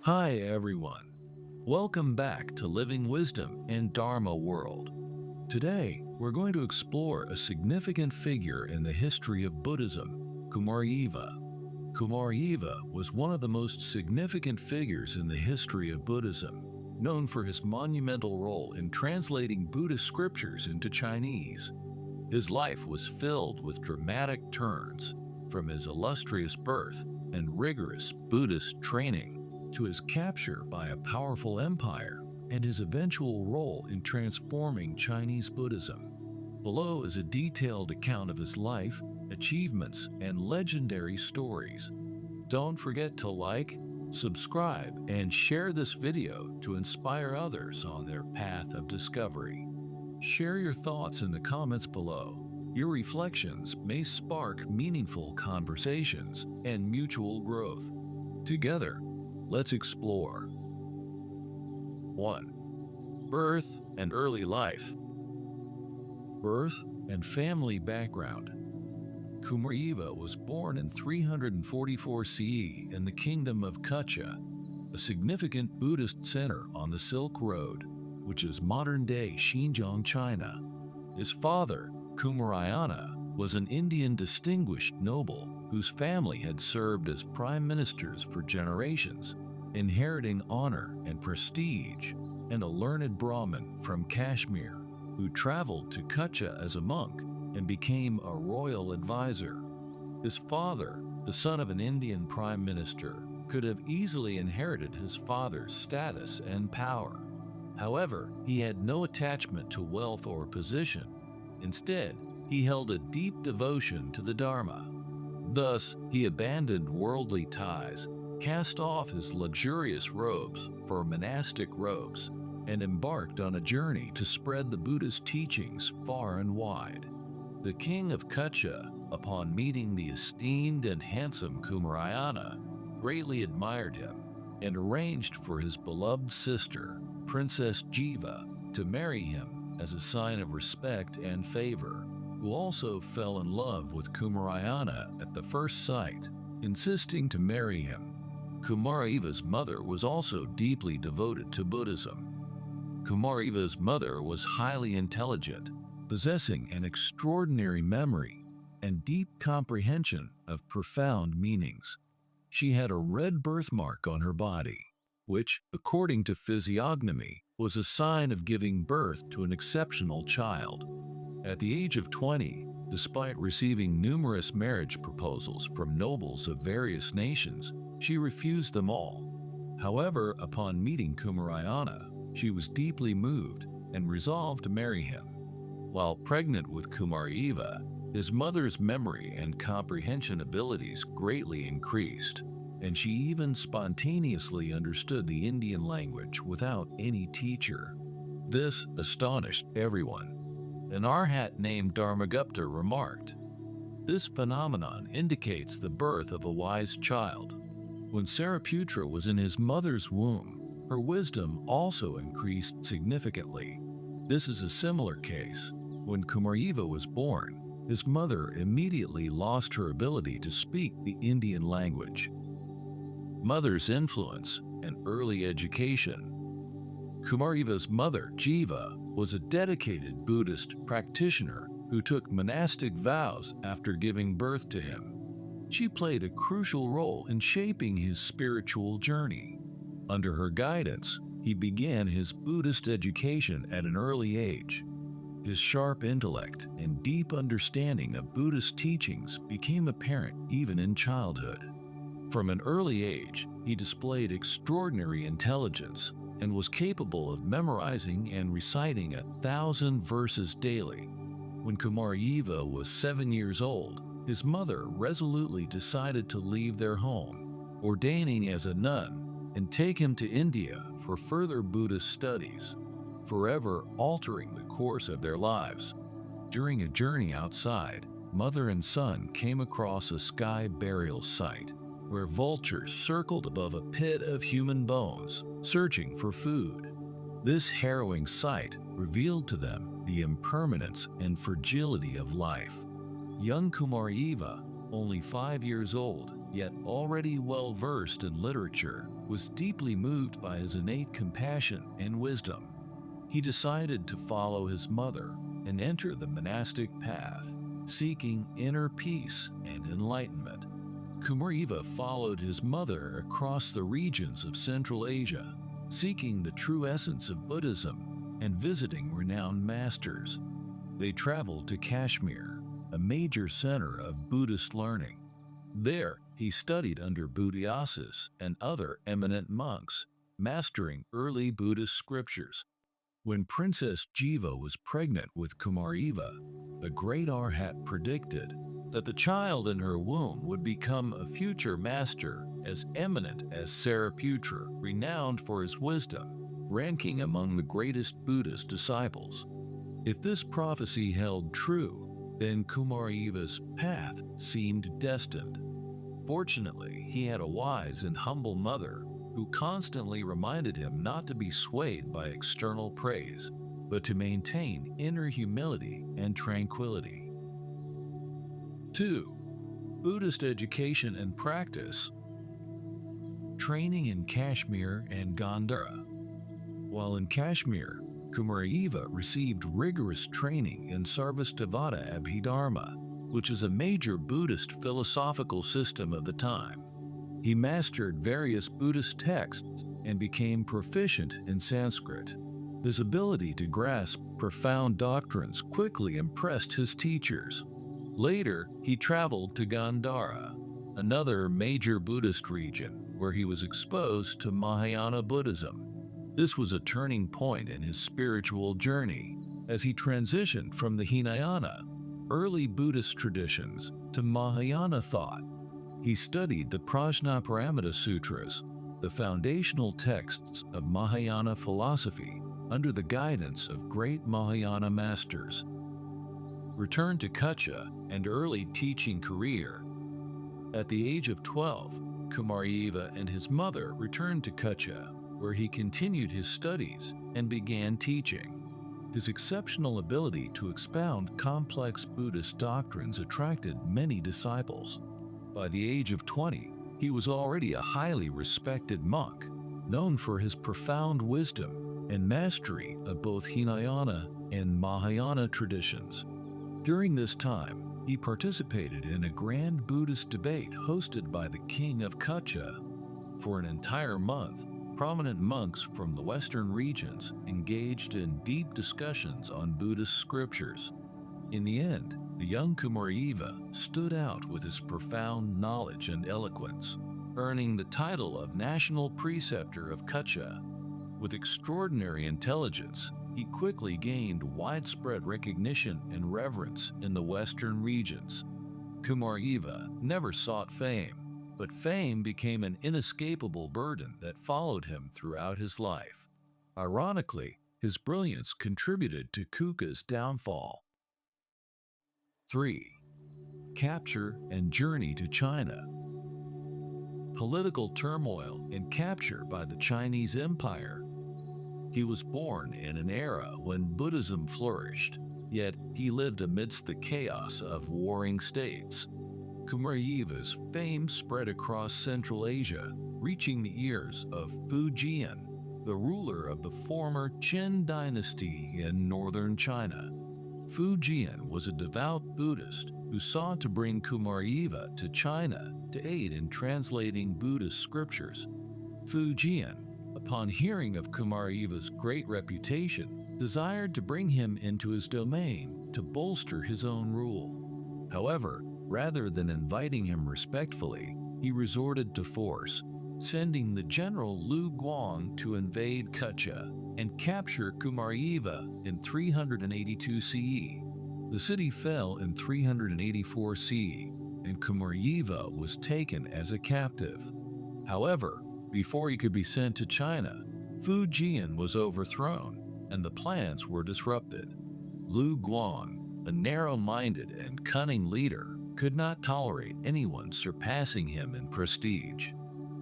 Hi everyone. Welcome back to Living Wisdom in Dharma World. Today, we're going to explore a significant figure in the history of Buddhism, Kumārajīva. Kumārajīva was one of the most significant figures in the history of Buddhism, known for his monumental role in translating Buddhist scriptures into Chinese. His life was filled with dramatic turns, from his illustrious birth and rigorous Buddhist training to his capture by a powerful empire and his eventual role in transforming Chinese Buddhism. Below is a detailed account of his life, achievements, and legendary stories. Don't forget to like, subscribe, and share this video to inspire others on their path of discovery. Share your thoughts in the comments below. Your reflections may spark meaningful conversations and mutual growth. Together, let's explore. 1. Birth and early life. Birth and family background. Kumārajīva was born in 344 CE in the kingdom of Kucha, a significant Buddhist center on the Silk Road, which is modern-day Xinjiang, China. His father, Kumārajīva, was an Indian distinguished noble whose family had served as prime ministers for generations, inheriting honor and prestige, and a learned Brahmin from Kashmir who traveled to Kucha as a monk and became a royal advisor. His father, the son of an Indian prime minister, could have easily inherited his father's status and power. However, he had no attachment to wealth or position. Instead, he held a deep devotion to the Dharma. Thus, he abandoned worldly ties, cast off his luxurious robes for monastic robes, and embarked on a journey to spread the Buddhist teachings far and wide. The king of Kucha, upon meeting the esteemed and handsome Kumārajīva, greatly admired him and arranged for his beloved sister, Princess Jīva, to marry him as a sign of respect and favor, who also fell in love with Kumārajīva at the first sight, insisting to marry him. Kumārajīva's mother was also deeply devoted to Buddhism. Kumārajīva's mother was highly intelligent, possessing an extraordinary memory and deep comprehension of profound meanings. She had a red birthmark on her body, which, according to physiognomy, was a sign of giving birth to an exceptional child. At the age of 20, despite receiving numerous marriage proposals from nobles of various nations, she refused them all. However, upon meeting Kumārajīva, she was deeply moved and resolved to marry him. While pregnant with Kumārajīva, his mother's memory and comprehension abilities greatly increased, and she even spontaneously understood the Indian language without any teacher. This astonished everyone. An arhat named Dharmagupta remarked, "This phenomenon indicates the birth of a wise child. When Sariputra was in his mother's womb, her wisdom also increased significantly. This is a similar case. When Kumārajīva was born, his mother immediately lost her ability to speak the Indian language." Mother's influence and early education. Kumārajīva's mother, Jīva, was a dedicated Buddhist practitioner who took monastic vows after giving birth to him. She played a crucial role in shaping his spiritual journey. Under her guidance, he began his Buddhist education at an early age. His sharp intellect and deep understanding of Buddhist teachings became apparent even in childhood. From an early age, he displayed extraordinary intelligence and was capable of memorizing and reciting 1,000 verses daily. When Kumārajīva was 7 years old, his mother resolutely decided to leave their home, ordaining as a nun, and take him to India for further Buddhist studies, forever altering the course of their lives. During a journey outside, mother and son came across a sky burial site, where vultures circled above a pit of human bones, searching for food. This harrowing sight revealed to them the impermanence and fragility of life. Young Kumārajīva, only 5 years old, yet already well-versed in literature, was deeply moved by his innate compassion and wisdom. He decided to follow his mother and enter the monastic path, seeking inner peace and enlightenment. Kumārajīva followed his mother across the regions of Central Asia, seeking the true essence of Buddhism and visiting renowned masters. They traveled to Kashmir, a major center of Buddhist learning. There, he studied under Buddhistas and other eminent monks, mastering early Buddhist scriptures. When Princess Jīva was pregnant with Kumārajīva, the great Arhat predicted that the child in her womb would become a future master as eminent as Sariputra, renowned for his wisdom, ranking among the greatest Buddhist disciples. If this prophecy held true, then Kumārajīva's path seemed destined. Fortunately, he had a wise and humble mother who constantly reminded him not to be swayed by external praise, but to maintain inner humility and tranquility. 2. Buddhist education and practice. Training in Kashmir and Gandhara. While in Kashmir, Kumārajīva received rigorous training in Sarvastivada Abhidharma, which is a major Buddhist philosophical system of the time. He mastered various Buddhist texts and became proficient in Sanskrit. His ability to grasp profound doctrines quickly impressed his teachers. Later, he traveled to Gandhara, another major Buddhist region, where he was exposed to Mahāyāna Buddhism. This was a turning point in his spiritual journey, as he transitioned from the Hīnayāna, early Buddhist traditions, to Mahāyāna thought. He studied the Prajnaparamita Sutras, the foundational texts of Mahāyāna philosophy, under the guidance of great Mahāyāna masters. Returned to Kucha and early teaching career. At the age of 12, Kumārajīva and his mother returned to Kucha, where he continued his studies and began teaching. His exceptional ability to expound complex Buddhist doctrines attracted many disciples. By the age of 20, he was already a highly respected monk, known for his profound wisdom and mastery of both Hīnayāna and Mahāyāna traditions. During this time, he participated in a grand Buddhist debate hosted by the king of Kucha. For an entire month, prominent monks from the western regions engaged in deep discussions on Buddhist scriptures. In the end, the young Kumārajīva stood out with his profound knowledge and eloquence, earning the title of National Preceptor of Kucha. With extraordinary intelligence, he quickly gained widespread recognition and reverence in the western regions. Kumārajīva never sought fame, but fame became an inescapable burden that followed him throughout his life. Ironically, his brilliance contributed to Kucha's downfall. 3. Capture and journey to China. Political turmoil and capture by the Chinese Empire. He was born in an era when Buddhism flourished, yet he lived amidst the chaos of warring states. Kumārajīva's fame spread across Central Asia, reaching the ears of Huayan, the ruler of the former Qin dynasty in northern China. Huayan was a devout Buddhist who sought to bring Kumārajīva to China to aid in translating Buddhist scriptures. Huayan, upon hearing of Kumārajīva's great reputation, desired to bring him into his domain to bolster his own rule. However, rather than inviting him respectfully, he resorted to force, sending the general Lu Guang to invade Kucha and capture Kumārajīva in 382 CE. The city fell in 384 CE, and Kumārajīva was taken as a captive. However, before he could be sent to China, Huayan was overthrown, and the plans were disrupted. Lu Guang, a narrow-minded and cunning leader, could not tolerate anyone surpassing him in prestige.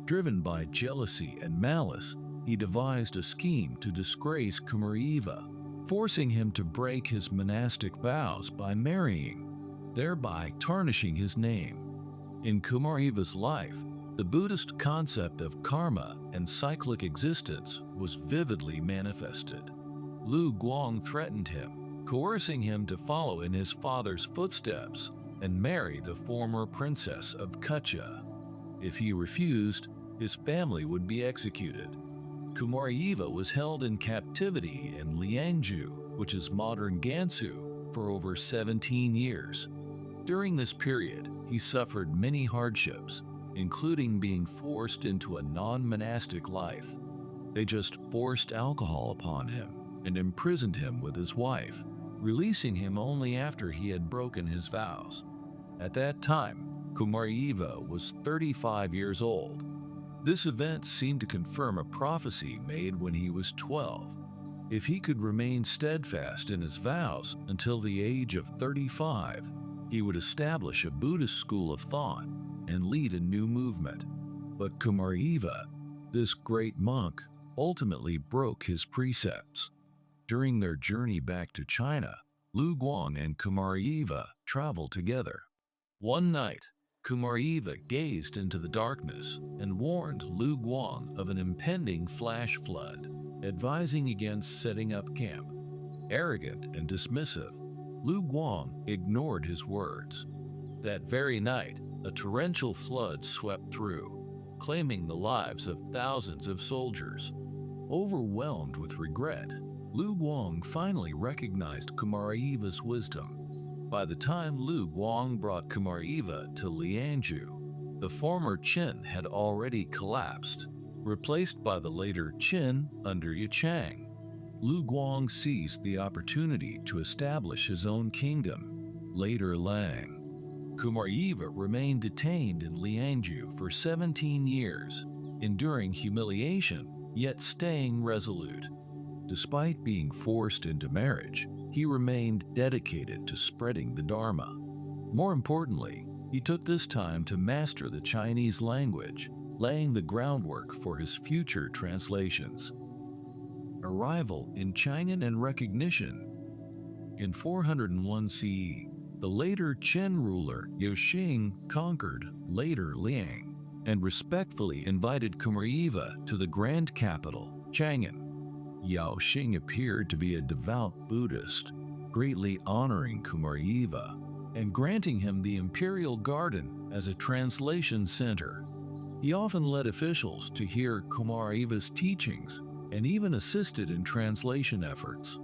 Driven by jealousy and malice, he devised a scheme to disgrace Kumārajīva, forcing him to break his monastic vows by marrying, thereby tarnishing his name. In Kumārajīva's life, the Buddhist concept of karma and cyclic existence was vividly manifested. Lu Guang threatened him, coercing him to follow in his father's footsteps and marry the former princess of Kucha. If he refused, his family would be executed. Kumārajīva was held in captivity in Liangzhu, which is modern Gansu, for over 17 years. During this period, he suffered many hardships, including being forced into a non-monastic life. They just forced alcohol upon him and imprisoned him with his wife, releasing him only after he had broken his vows. At that time, Kumārajīva was 35 years old. This event seemed to confirm a prophecy made when he was 12. If he could remain steadfast in his vows until the age of 35, he would establish a Buddhist school of thought and lead a new movement. But Kumārajīva, this great monk, ultimately broke his precepts. During their journey back to China, Lu Guang and Kumārajīva traveled together. One night, Kumārajīva gazed into the darkness and warned Lu Guang of an impending flash flood, advising against setting up camp. Arrogant and dismissive, Lu Guang ignored his words. That very night, a torrential flood swept through, claiming the lives of thousands of soldiers. Overwhelmed with regret, Lu Guang finally recognized Kumārajīva's wisdom. By the time Lu Guang brought Kumārajīva to Liangzhu, the former Qin had already collapsed, replaced by the later Qin under Yao Xing. Lu Guang seized the opportunity to establish his own kingdom, later Lang. Kumārajīva remained detained in Liangzhu for 17 years, enduring humiliation, yet staying resolute. Despite being forced into marriage, he remained dedicated to spreading the Dharma. More importantly, he took this time to master the Chinese language, laying the groundwork for his future translations. Arrival in Chang'an and recognition. In 401 CE, the later Qin ruler Yao Xing conquered later Liang and respectfully invited Kumārajīva to the grand capital, Chang'an. Yao Xing appeared to be a devout Buddhist, greatly honoring Kumārajīva and granting him the imperial garden as a translation center. He often led officials to hear Kumārajīva's teachings and even assisted in translation efforts.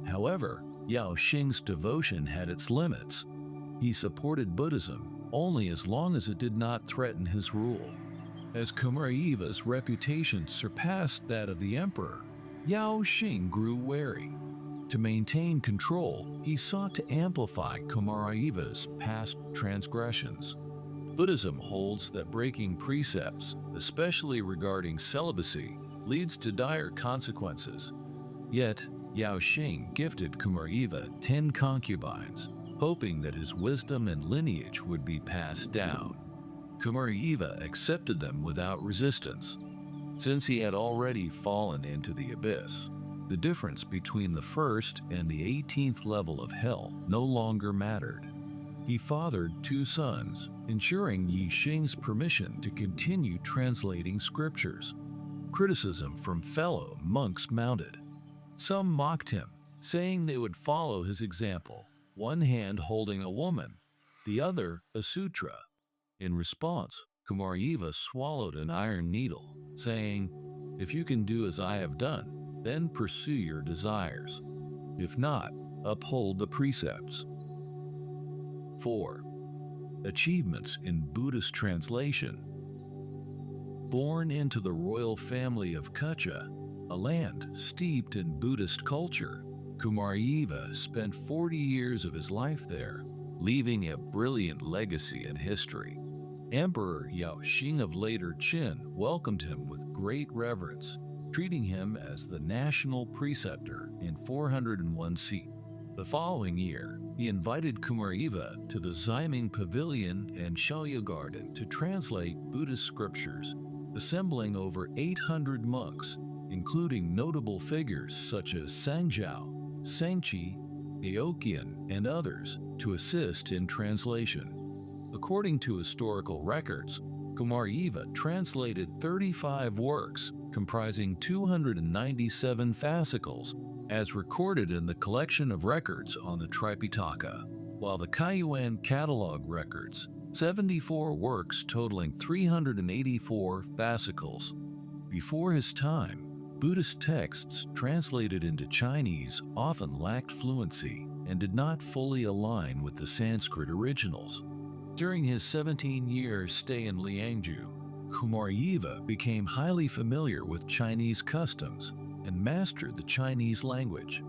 However, Yao Xing's devotion had its limits. He supported Buddhism only as long as it did not threaten his rule. As Kumārajīva's reputation surpassed that of the emperor, Yao Xing grew wary. To maintain control, he sought to amplify Kumārajīva's past transgressions. Buddhism holds that breaking precepts, especially regarding celibacy, leads to dire consequences. Yet, Yao Xing gifted Kumārajīva 10 concubines, hoping that his wisdom and lineage would be passed down. Kumārajīva accepted them without resistance. Since he had already fallen into the abyss, the difference between the first and the 18th level of hell no longer mattered. He fathered 2 sons, ensuring Yao Xing's permission to continue translating scriptures. Criticism from fellow monks mounted. Some mocked him, saying they would follow his example, one hand holding a woman, the other a sutra. In response, Kumārajīva swallowed an iron needle, saying, "If you can do as I have done, then pursue your desires. If not, uphold the precepts." 4. Achievements in Buddhist translation. Born into the royal family of Kucha, a land steeped in Buddhist culture, Kumārajīva spent 40 years of his life there, leaving a brilliant legacy in history. Emperor Yao Xing of later Qin welcomed him with great reverence, treating him as the national preceptor in 401 CE. The following year, he invited Kumārajīva to the Ximing Pavilion and Shaoya Garden to translate Buddhist scriptures, assembling over 800 monks, including notable figures such as Sangjiao, Sangqi, Eoqian, and others, to assist in translation. According to historical records, Kumārajīva translated 35 works comprising 297 fascicles, as recorded in the collection of records on the Tripitaka, while the Huayan catalog records 74 works totaling 384 fascicles. Before his time, Buddhist texts translated into Chinese often lacked fluency and did not fully align with the Sanskrit originals. During his 17-year stay in Liangzhu, Kumārajīva became highly familiar with Chinese customs and mastered the Chinese language.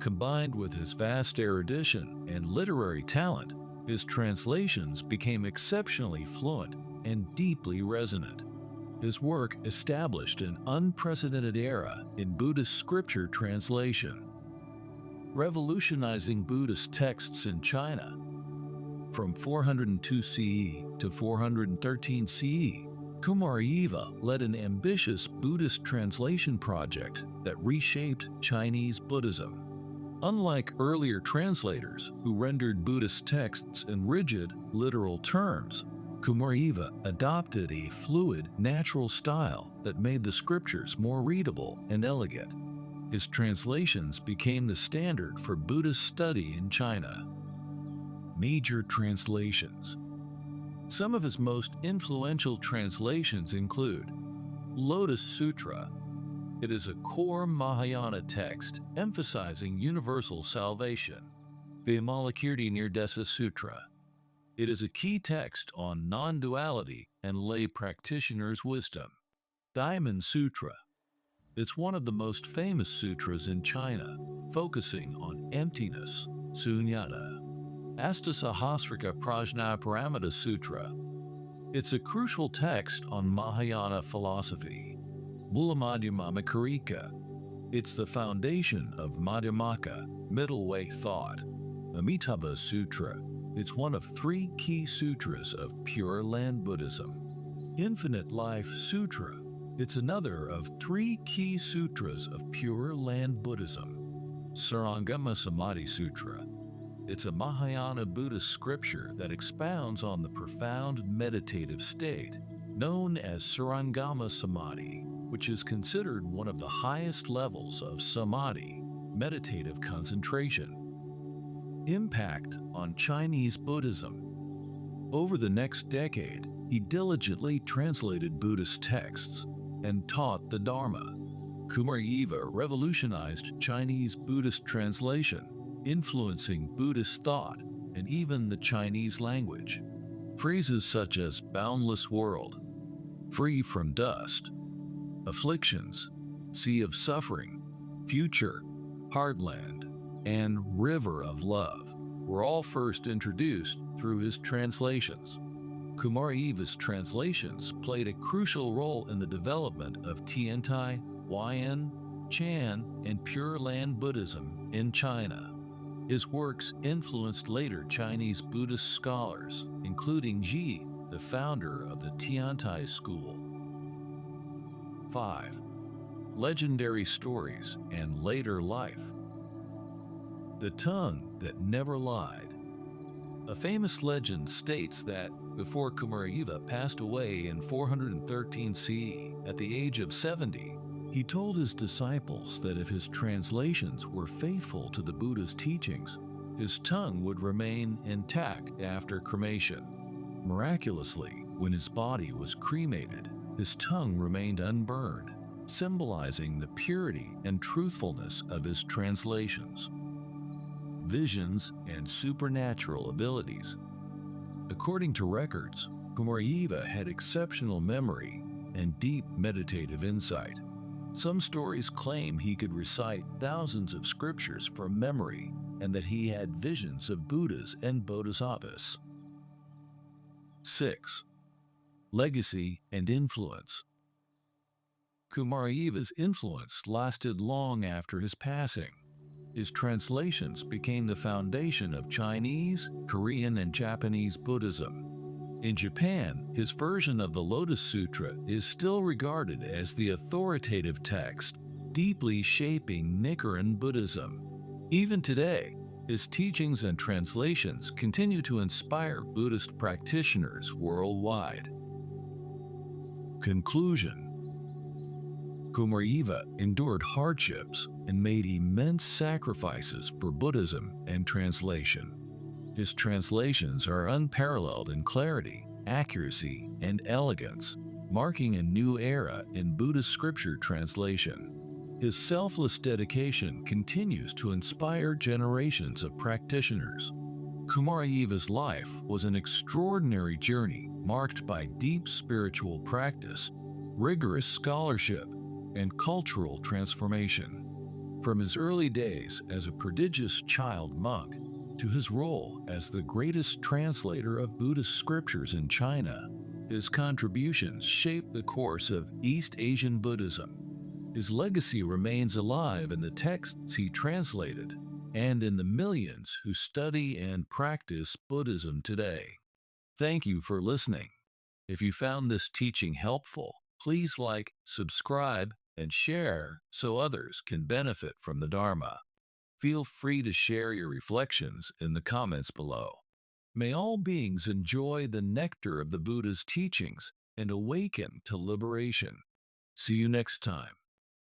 Combined with his vast erudition and literary talent, his translations became exceptionally fluent and deeply resonant. His work established an unprecedented era in Buddhist scripture translation, revolutionizing Buddhist texts in China. From 402 CE to 413 CE, Kumārajīva led an ambitious Buddhist translation project that reshaped Chinese Buddhism. Unlike earlier translators who rendered Buddhist texts in rigid, literal terms, Kumārajīva adopted a fluid, natural style that made the scriptures more readable and elegant. His translations became the standard for Buddhist study in China. Major translations. Some of his most influential translations include Lotus Sutra. It is a core Mahāyāna text emphasizing universal salvation. Vimalakirti Nirdesa Sutra. It is a key text on non-duality and lay practitioners' wisdom. Diamond Sutra. It's one of the most famous sutras in China, focusing on emptiness, sunyata. Astasahasrika Prajnaparamita Sutra. It's a crucial text on Mahāyāna philosophy. Mulamadhyamamakarika. It's the foundation of Madhyamaka, middle way thought. Amitabha Sutra. It's one of 3 key sutras of Pure Land Buddhism. Infinite Life Sutra. It's another of 3 key sutras of Pure Land Buddhism. Sarangama Samadhi Sutra. It's a Mahāyāna Buddhist scripture that expounds on the profound meditative state, known as Sarangama Samadhi, which is considered one of the highest levels of samadhi, meditative concentration. Impact on Chinese Buddhism. Over the next decade, he diligently translated Buddhist texts and taught the Dharma. Kumārajīva revolutionized Chinese Buddhist translation, influencing Buddhist thought and even the Chinese language. Phrases such as boundless world, free from dust, afflictions, sea of suffering, future, heartland, and river of love were all first introduced through his translations. Kumārajīva's translations played a crucial role in the development of Tiantai, Huayan, Chan, and Pure Land Buddhism in China. His works influenced later Chinese Buddhist scholars, including Jīva, the founder of the Tiantai school. 5. Legendary stories and later life. The tongue that never lied. A famous legend states that before Kumārajīva passed away in 413 CE at the age of 70, he told his disciples that if his translations were faithful to the Buddha's teachings, his tongue would remain intact after cremation. Miraculously, when his body was cremated, his tongue remained unburned, symbolizing the purity and truthfulness of his translations. Visions and supernatural abilities. According to records, Kumārajīva had exceptional memory and deep meditative insight. Some stories claim he could recite thousands of scriptures from memory and that he had visions of Buddhas and Bodhisattvas. 6. Legacy and influence. Kumārajīva's influence lasted long after his passing. His translations became the foundation of Chinese, Korean, and Japanese Buddhism. In Japan, his version of the Lotus Sutra is still regarded as the authoritative text, deeply shaping Nichiren Buddhism. Even today, His teachings and translations continue to inspire Buddhist practitioners worldwide. Conclusion. Kumārajīva endured hardships and made immense sacrifices for Buddhism and translation. His translations are unparalleled in clarity, accuracy, and elegance, marking a new era in Buddhist scripture translation. His selfless dedication continues to inspire generations of practitioners. Kumārajīva's life was an extraordinary journey marked by deep spiritual practice, rigorous scholarship, and cultural transformation. From his early days as a prodigious child monk to his role as the greatest translator of Buddhist scriptures in China, his contributions shaped the course of East Asian Buddhism. His legacy remains alive in the texts he translated and in the millions who study and practice Buddhism today. Thank you for listening. If you found this teaching helpful, please like, subscribe, and share so others can benefit from the Dharma. Feel free to share your reflections in the comments below. May all beings enjoy the nectar of the Buddha's teachings and awaken to liberation. See you next time.